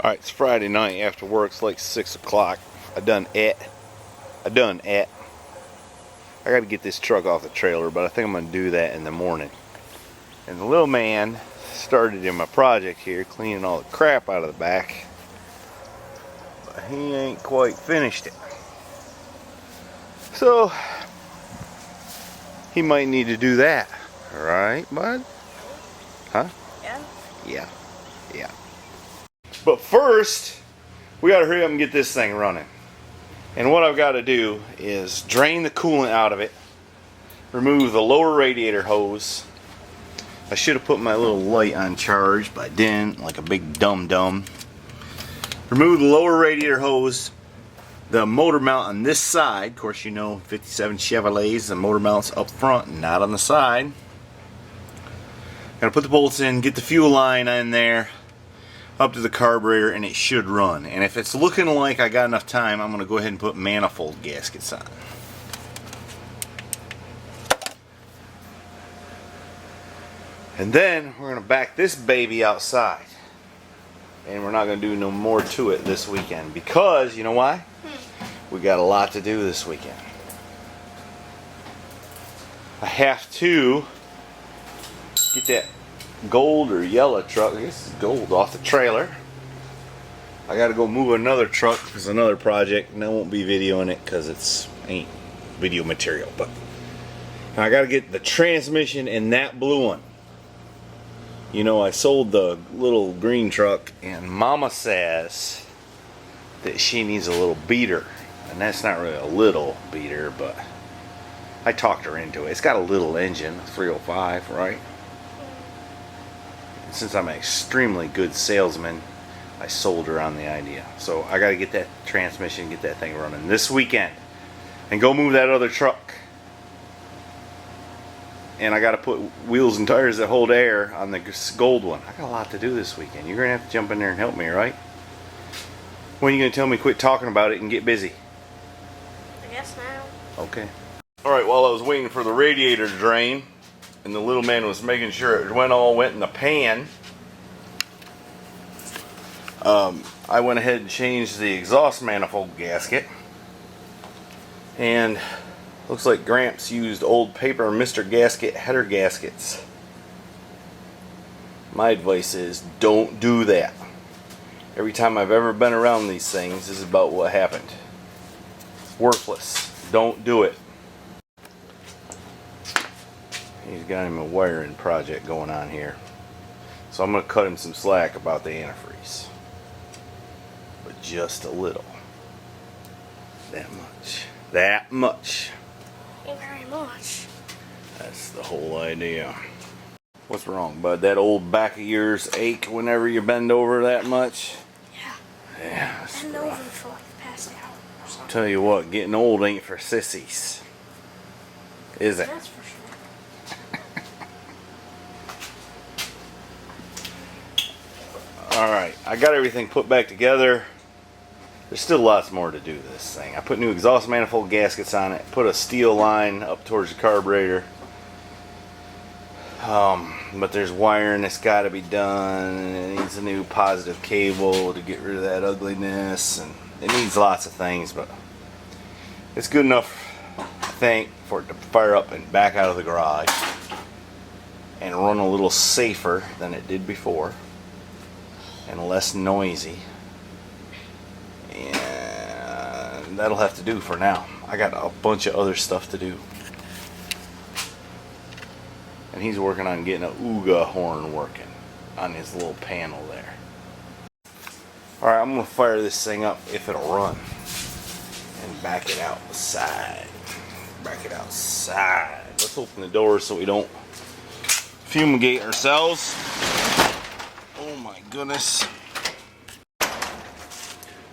Alright, it's Friday night after work. It's like 6 o'clock. I done ate. I gotta get this truck off the trailer, but I think I'm gonna do that in the morning. And the little man started in my project here, cleaning all the crap out of the back. But he ain't quite finished it. So, he might need to do that. Right, bud? Huh? Yeah. Yeah. But first, we gotta hurry up and get this thing running. And what I've got to do is drain the coolant out of it, remove the lower radiator hose. I should have put my little light on charge, but I didn't, like a big dum-dum. Remove the lower radiator hose, the motor mount on this side. Of course, you know, 57 Chevrolets, the motor mount's up front and not on the side. Gotta put the bolts in, get the fuel line in there, up to the carburetor, and it should run. And if it's looking like I got enough time, I'm going to go ahead and put manifold gaskets on. And then we're going to back this baby outside. And we're not going to do no more to it this weekend. Because, you know why? We got a lot to do this weekend. I have to get that gold or yellow truck, I guess it's gold, off the trailer. I gotta go move another truck. There's another project, and I won't be videoing it because it's ain't video material. But I gotta get the transmission in that blue one. You know, I sold the little green truck, and Mama says that she needs a little beater, and that's not really a little beater, but I talked her into it. It's got a little engine, a 305, right? Since I'm an extremely good salesman, I sold her on the idea. So I got to get that transmission, get that thing running this weekend, and go move that other truck. And I got to put wheels and tires that hold air on the gold one. I got a lot to do this weekend. You're going to have to jump in there and help me, right? When are you going to tell me quit talking about it and get busy? I guess now. Okay. Alright, while I was waiting for the radiator to drain, and the little man was making sure it went in the pan, I went ahead and changed the exhaust manifold gasket. And looks like Gramps used old paper Mr. Gasket header gaskets. My advice is don't do that. Every time I've ever been around these things, this is about what happened. Worthless. Don't do it. He's got him a wiring project going on here. So I'm going to cut him some slack about the antifreeze. But just a little. That much. That much. Ain't very much. That's the whole idea. What's wrong, bud? That old back of yours ache whenever you bend over that much? Yeah. Yeah, that's Bend over rough. for like the past hour or something. Tell you what, getting old ain't for sissies. Is it? That's for sure. Alright, I got everything put back together. There's still lots more to do to this thing. I put new exhaust manifold gaskets on it, put a steel line up towards the carburetor. But there's wiring that's got to be done, and it needs a new positive cable to get rid of that ugliness, and it needs lots of things, but it's good enough, I think, for it to fire up and back out of the garage and run a little safer than it did before. And less noisy. And that'll have to do for now. I got a bunch of other stuff to do. And he's working on getting a Ooga horn working on his little panel there. Alright, I'm going to fire this thing up if it'll run. And back it outside. Back it outside. Let's open the door so we don't fumigate ourselves. Oh my goodness.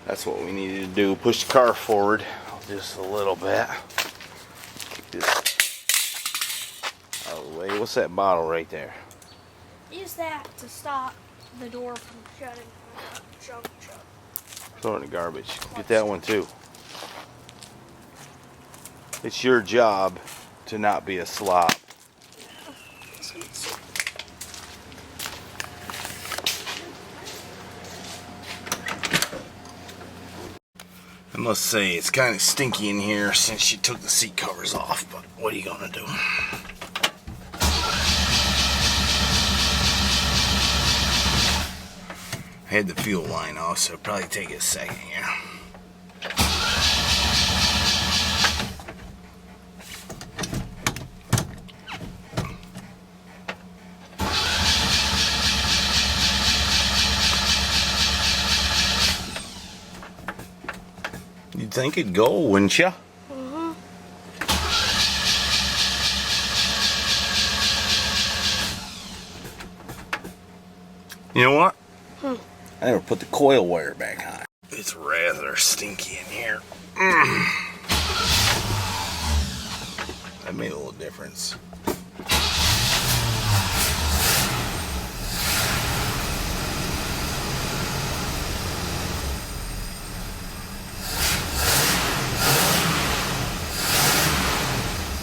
That's what we needed to do. Push the car forward just a little bit. Keep this out of the way. What's that bottle right there? Use that to stop the door from shutting on the junk truck. Throw it in the garbage. Get that one too. It's your job to not be a slob. I must say it's kind of stinky in here since she took the seat covers off, but what are you gonna do? I had the fuel line off, so it'll probably take a second here. You'd think it'd go, wouldn't you? Mm-hmm. You know what? I never put the coil wire back on. It's rather stinky in here. That made a little difference.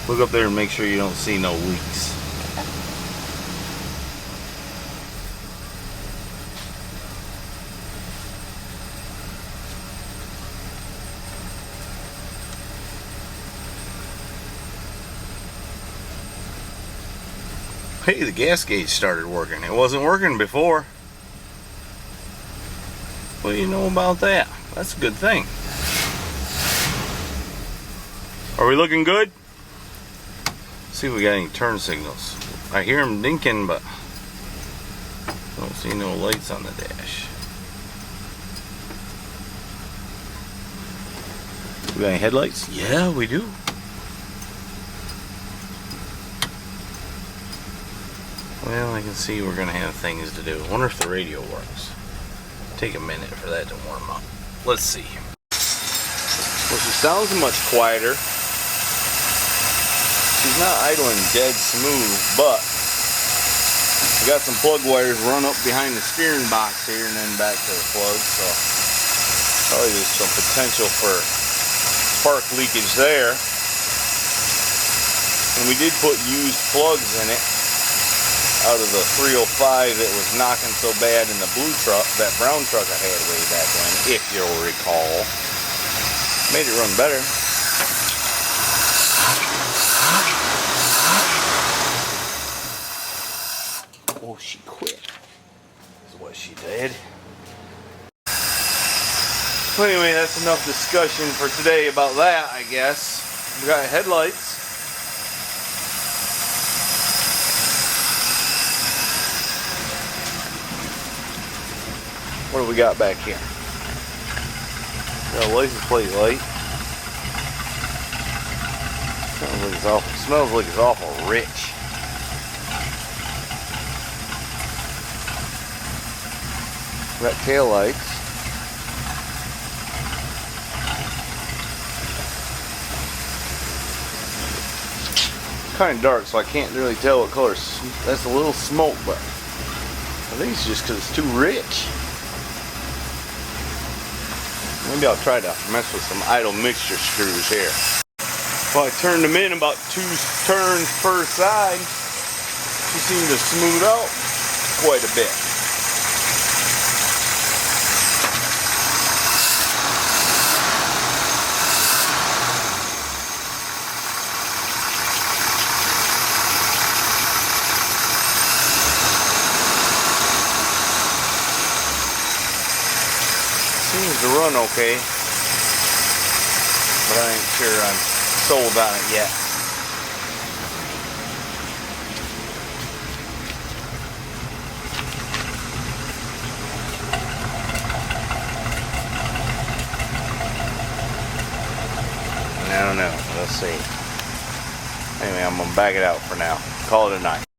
Look up there and make sure you don't see no leaks. Hey, the gas gauge started working. It wasn't working before. What do you know about that? That's a good thing. Are we looking good? See if we got any turn signals. I hear them dinking, but I don't see no lights on the dash. We got any headlights? Yeah, we do. Well, I can see we're gonna have things to do. I wonder if the radio works. Take a minute for that to warm up. Let's see. Well, she sounds much quieter. She's not idling dead smooth, but we got some plug wires run up behind the steering box here and then back to the plug, so probably there's some potential for spark leakage there. And we did put used plugs in it out of the 305 that was knocking so bad in the blue truck, that brown truck I had way back when, if you'll recall. Made it run better. Oh, she quit. Is what she did. So anyway, that's enough discussion for today about that, I guess. We got headlights. What do we got back here? Got a license plate light. Smells like it's awful rich. Got tail lights. Kind of dark, so I can't really tell what color. That's a little smoke, but I think it's just because it's too rich. Maybe I'll try to mess with some idle mixture screws here. If I turned them in about 2 turns per side, she seemed to smooth out quite a bit. Seems to run okay, but I ain't sure I'm sold on it yet. I don't know. Let's see. Anyway, I'm gonna back it out for now. Call it a night.